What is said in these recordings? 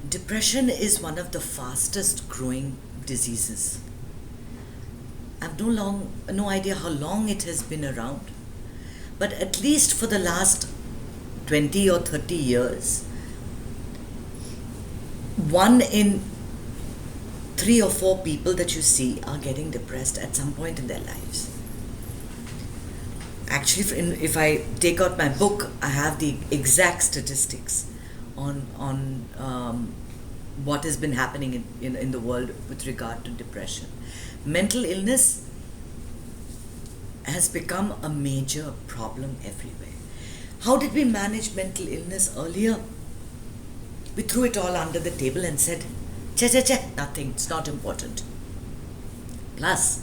Depression is one of the fastest growing diseases. I've no idea how long it has been around, but at least for the last 20 or 30 years, 1 in 3 or 4 people that you see are getting depressed at some point in their lives. Actually, if I take out my book, I have the exact statistics on what has been happening in the world with regard to depression. Mental illness has become a major problem everywhere. How did we manage mental illness earlier? We threw it all under the table and said, nothing, it's not important. Plus,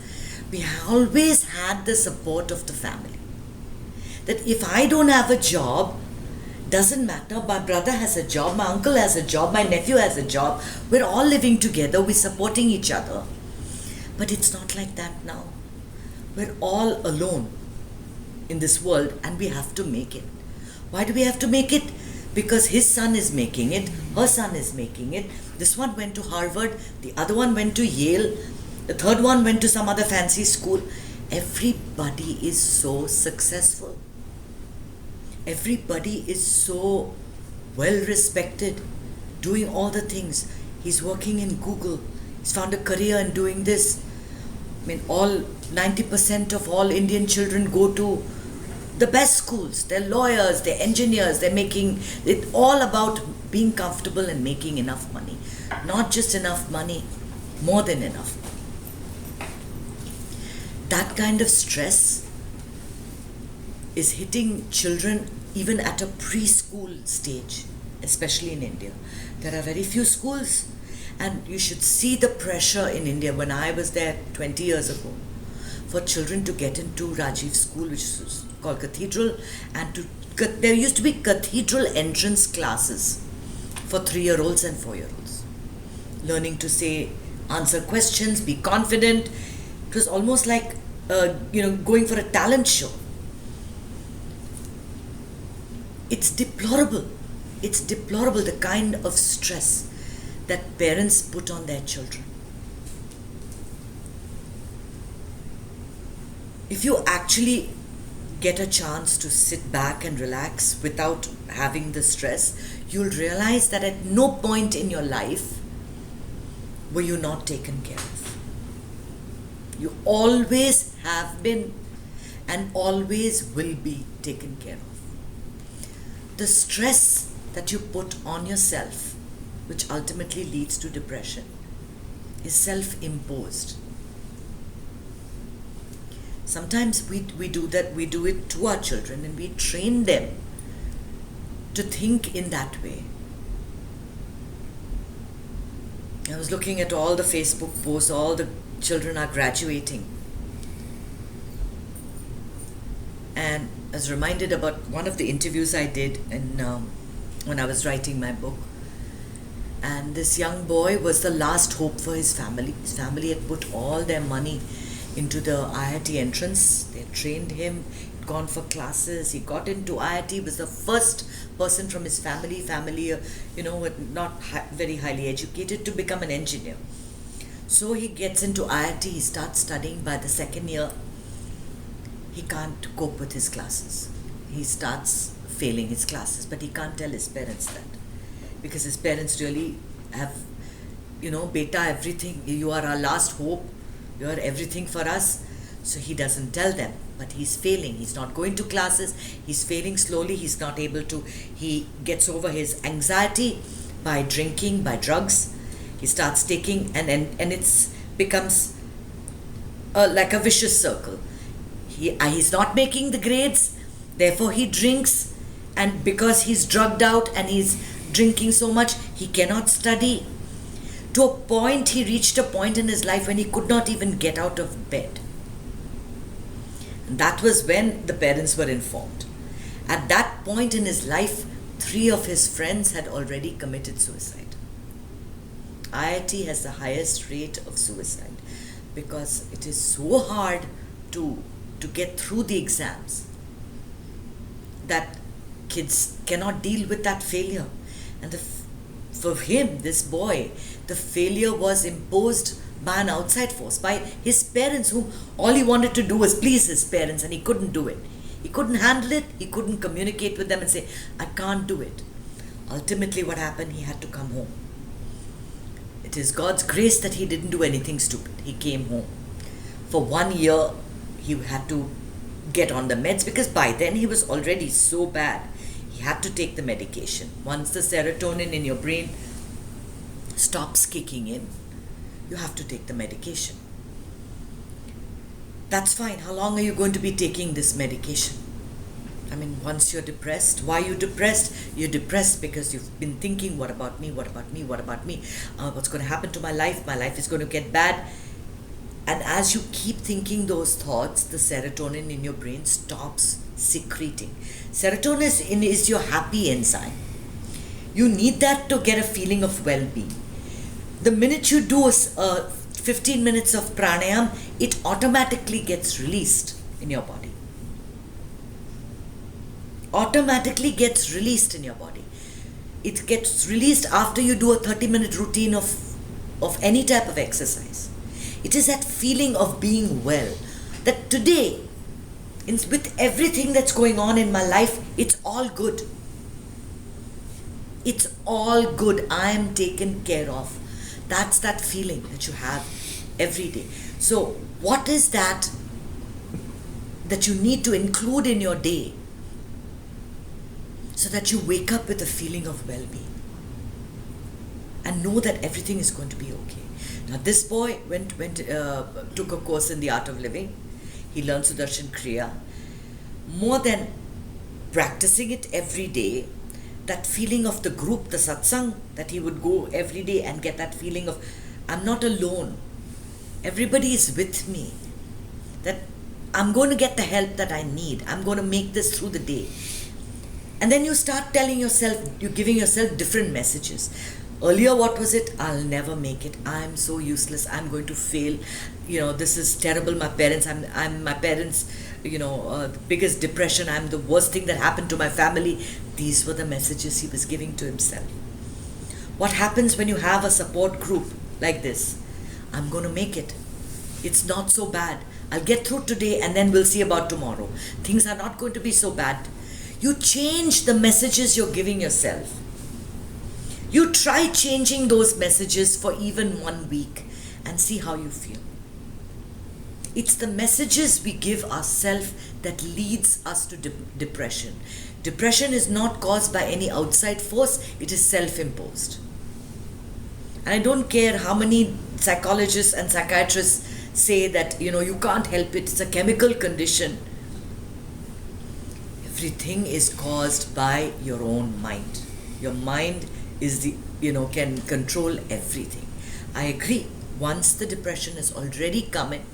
we always had the support of the family. That if I don't have a job, doesn't matter, my brother has a job, my uncle has a job, my nephew has a job, we're all living together, we're supporting each other. But it's not like that now. We're all alone in this world and we have to make it. Why do we have to make it? Because his son is making it, her son is making it. This one went to Harvard, the other one went to Yale, the third one went to some other fancy school. Everybody is so successful. Everybody is so well respected, doing all the things. He's working in Google. He's found a career in doing this. I mean, 90% of all Indian children go to the best schools. They're lawyers, they're engineers, they're making it all about being comfortable and making enough money. Not just enough money, more than enough. That kind of stress is hitting children even at a preschool stage, especially in India. There are very few schools, and you should see the pressure in India. When I was there 20 years ago, for children to get into Rajiv School, which is called Cathedral, and there used to be Cathedral entrance classes for 3-year-olds and 4-year-olds. Learning to answer questions, be confident. It was almost like going for a talent show. It's deplorable. It's deplorable, the kind of stress that parents put on their children. If you actually get a chance to sit back and relax without having the stress, you'll realize that at no point in your life were you not taken care of. You always have been and always will be taken care of. The stress that you put on yourself, which ultimately leads to depression, is self-imposed. Sometimes we do it to our children, and we train them to think in that way. I was looking at all the Facebook posts, all the children are graduating. And I was reminded about one of the interviews I did when I was writing my book. And this young boy was the last hope for his family. His family had put all their money into the IIT entrance. They had trained him, he'd gone for classes, he got into IIT, was the first person from his family, not very highly educated, to become an engineer. So he gets into IIT, he starts studying. By the second year, he can't cope with his classes. He starts failing his classes, but he can't tell his parents that. Because his parents really have, beta, everything, you are our last hope, you are everything for us. So he doesn't tell them, but he's failing. He's not going to classes, he's failing slowly, he's not able to, he gets over his anxiety by drinking, by drugs. He starts taking, and it becomes like a vicious circle. He's not making the grades, therefore he drinks, and because he's drugged out and he's drinking so much, he cannot study. To a point, he reached a point in his life when he could not even get out of bed. And that was when the parents were informed. At that point in his life, 3 of his friends had already committed suicide. IIT has the highest rate of suicide because it is so hard to get through the exams that kids cannot deal with that failure. And the For him, this boy, the failure was imposed by an outside force, by his parents, whom all he wanted to do was please his parents, and he couldn't do it. He couldn't handle it, he couldn't communicate with them and say, I can't do it. Ultimately, what happened? He had to come home. It is God's grace that he didn't do anything stupid. He came home. For 1 year, he had to get on the meds because by then he was already so bad. He had to take the medication. Once the serotonin in your brain stops kicking in, you have to take the medication. That's fine. How long are you going to be taking this medication? I mean, once you're depressed, why are you depressed? You're depressed because you've been thinking, what about me, what about me, what about me? What's going to happen to my life? My life is going to get bad. And as you keep thinking those thoughts, the serotonin in your brain stops secreting. Serotonin is your happy enzyme. You need that to get a feeling of well-being. The minute you do 15 minutes of pranayam, it automatically gets released in your body. Automatically gets released in your body. It gets released after you do a 30-minute routine of any type of exercise. It is that feeling of being well. That today, with everything that's going on in my life, it's all good. It's all good. I am taken care of. That's that feeling that you have every day. So what is that you need to include in your day so that you wake up with a feeling of well-being and know that everything is going to be okay? Now this boy took a course in the art of living. He learned Sudarshan Kriya. More than practicing it every day, that feeling of the group, the satsang, that he would go every day and get that feeling of, I'm not alone. Everybody is with me. That I'm going to get the help that I need. I'm going to make this through the day. And then you start telling yourself, you're giving yourself different messages. Earlier, what was it? I'll never make it. I'm so useless. I'm going to fail. This is terrible. My parents, I'm my parents, the biggest depression. I'm the worst thing that happened to my family. These were the messages he was giving to himself. What happens when you have a support group like this? I'm going to make it. It's not so bad. I'll get through today and then we'll see about tomorrow. Things are not going to be so bad. You change the messages you're giving yourself. You try changing those messages for even 1 week and see how you feel. It's the messages we give ourselves that leads us to depression. Depression is not caused by any outside force, it is self-imposed. And I don't care how many psychologists and psychiatrists say that, you can't help it, it's a chemical condition. Everything is caused by your own mind. Your mind is can control everything. I agree. Once the depression is already coming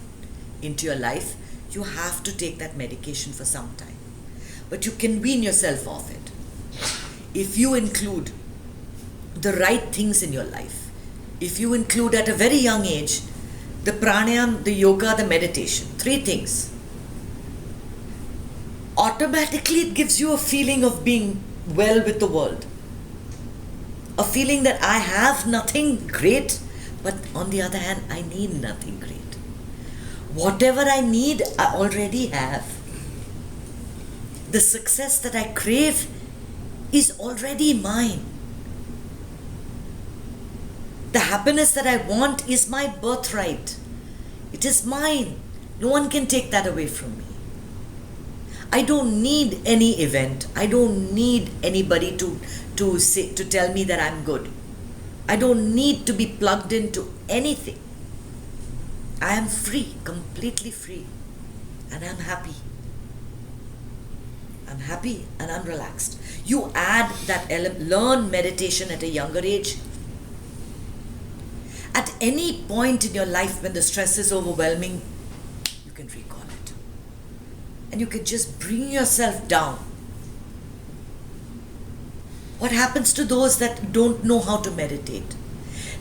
into your life, you have to take that medication for some time. But you can wean yourself off it. If you include the right things in your life, if you include at a very young age, the pranayam, the yoga, the meditation, 3 things, automatically it gives you a feeling of being well with the world. A feeling that I have nothing great, but on the other hand, I need nothing great. Whatever I need, I already have. The success that I crave is already mine. The happiness that I want is my birthright. It is mine. No one can take that away from me. I don't need any event. I don't need anybody to tell me that I'm good. I don't need to be plugged into anything. I am free, completely free, and I'm happy. I'm happy and I'm relaxed. You add that element, learn meditation at a younger age. At any point in your life when the stress is overwhelming, you can recall it. And you can just bring yourself down. What happens to those that don't know how to meditate?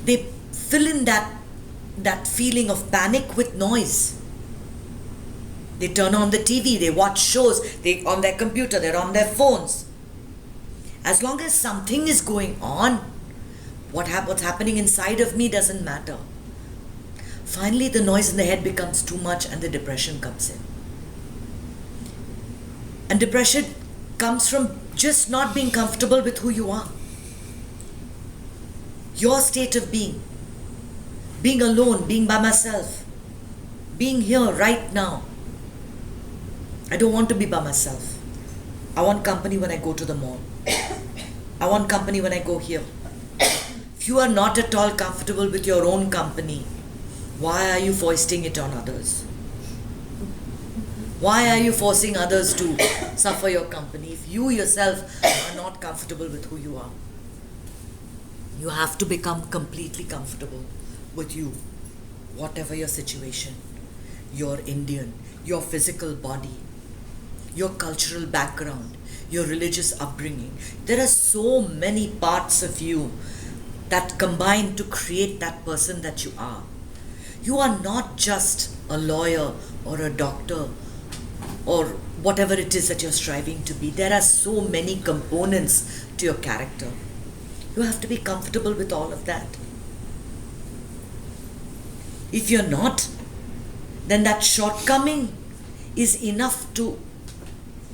They fill in that feeling of panic with noise. They turn on the TV, they watch shows, they're on their computer, they're on their phones. As long as something is going on, What's happening inside of me doesn't matter. Finally, the noise in the head becomes too much and the depression comes in. And depression comes from just not being comfortable with who you are. Your state of being alone, being by myself, being here right now. I don't want to be by myself. I want company when I go to the mall. I want company when I go here. If you are not at all comfortable with your own company, why are you foisting it on others? Why are you forcing others to suffer your company if you yourself are not comfortable with who you are? You have to become completely comfortable with you, whatever your situation, your Indian, your physical body, your cultural background, your religious upbringing. There are so many parts of you that combine to create that person that you are. You are not just a lawyer or a doctor or whatever it is that you're striving to be. There are so many components to your character. You have to be comfortable with all of that. If you're not, then that shortcoming is enough to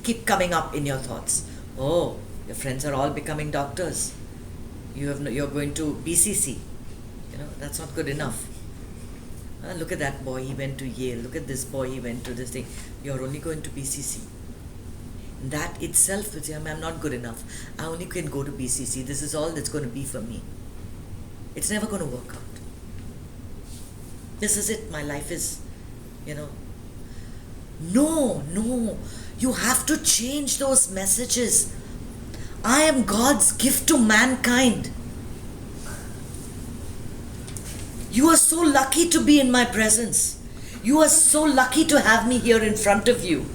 keep coming up in your thoughts. Oh, your friends are all becoming doctors. You're going to BCC. That's not good enough. Look at that boy, he went to Yale. Look at this boy, he went to this thing. You're only going to BCC. That itself is, I'm not good enough. I only can go to BCC. This is all that's going to be for me. It's never going to work out. This is it. My life is, No. You have to change those messages. I am God's gift to mankind. You are so lucky to be in my presence. You are so lucky to have me here in front of you.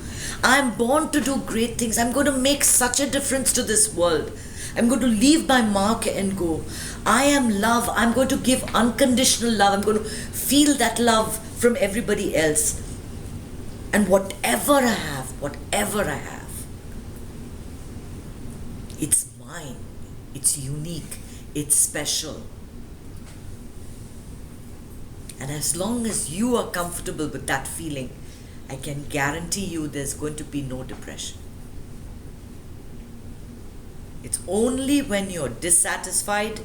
I am born to do great things. I'm going to make such a difference to this world. I'm going to leave my mark and go. I am love. I'm going to give unconditional love. I'm going to feel that love from everybody else. And whatever I have, it's mine. It's unique. It's special. And as long as you are comfortable with that feeling, I can guarantee you there's going to be no depression. It's only when you're dissatisfied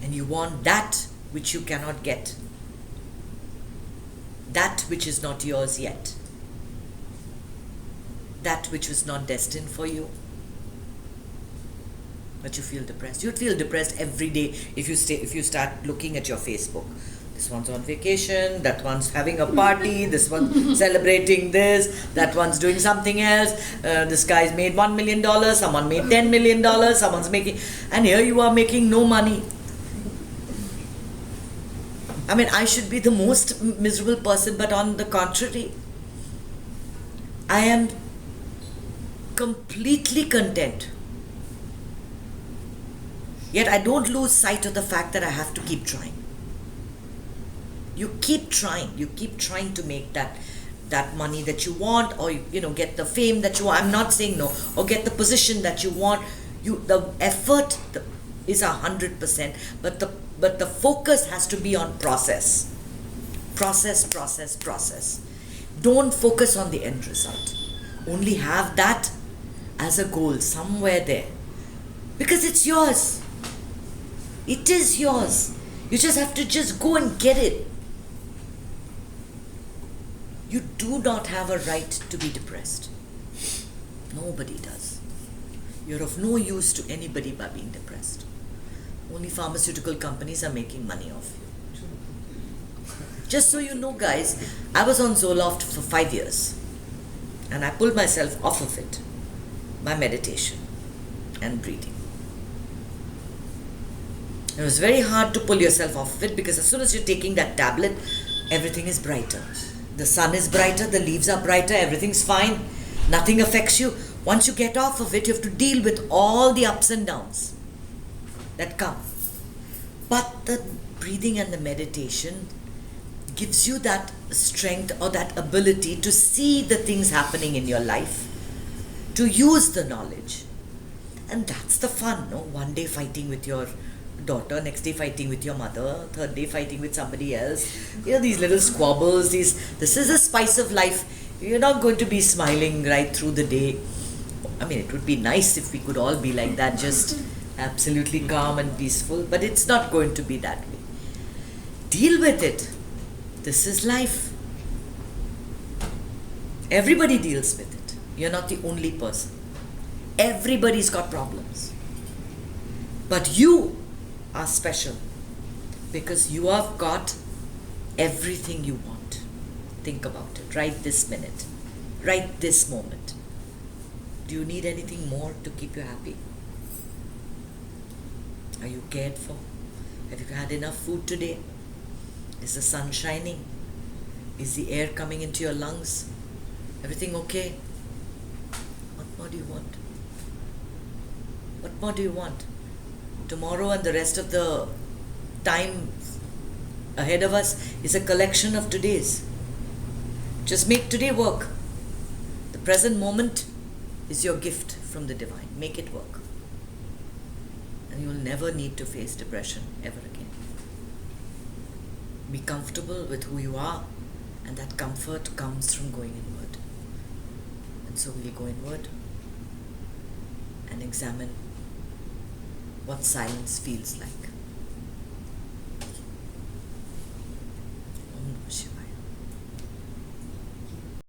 and you want that which you cannot get, that which is not yours yet, that which was not destined for you, but you feel depressed. You'd feel depressed every day if you start looking at your Facebook. This one's on vacation, that one's having a party, this one's celebrating this, that one's doing something else, this guy's made $1 million, someone made $10 million, someone's making, and here you are making no money. I should be the most miserable person, but on the contrary, I am completely content. Yet I don't lose sight of the fact that I have to keep trying. You keep trying to make that money that you want, or get the fame that you want. I'm not saying no, or get the position that you want. The effort is 100%, but the focus has to be on process. Don't focus on the end result. Only have that as a goal somewhere there, because it's yours. It is yours. You just have to just go and get it. You do not have a right to be depressed. Nobody does. You're of no use to anybody by being depressed. Only pharmaceutical companies are making money off you. Just so you know, guys, I was on Zoloft for 5 years and I pulled myself off of it by meditation and breathing. It was very hard to pull yourself off of it, because as soon as you're taking that tablet, everything is brighter. The sun is brighter, the leaves are brighter, everything's fine, nothing affects you. Once you get off of it, you have to deal with all the ups and downs that come. But the breathing and the meditation gives you that strength or that ability to see the things happening in your life, to use the knowledge. And that's the fun, no? One day fighting with your daughter, next day fighting with your mother, third day fighting with somebody else. These little squabbles, this is a spice of life. You're not going to be smiling right through the day. I mean, it would be nice if we could all be like that, just absolutely calm and peaceful, but it's not going to be that way. Deal with it. This is life. Everybody deals with it. You're not the only person. Everybody's got problems. But you are special because you have got everything you want. Think about it right this minute, right this moment. Do you need anything more to keep you happy? Are you cared for? Have you had enough food today? Is the sun shining? Is the air coming into your lungs? Everything okay? What more do you want? What more do you want? Tomorrow and the rest of the time ahead of us is a collection of todays. Just make today work. The present moment is your gift from the divine. Make it work. And you will never need to face depression ever again. Be comfortable with who you are, and that comfort comes from going inward. And so we'll go inward and examine what silence feels like.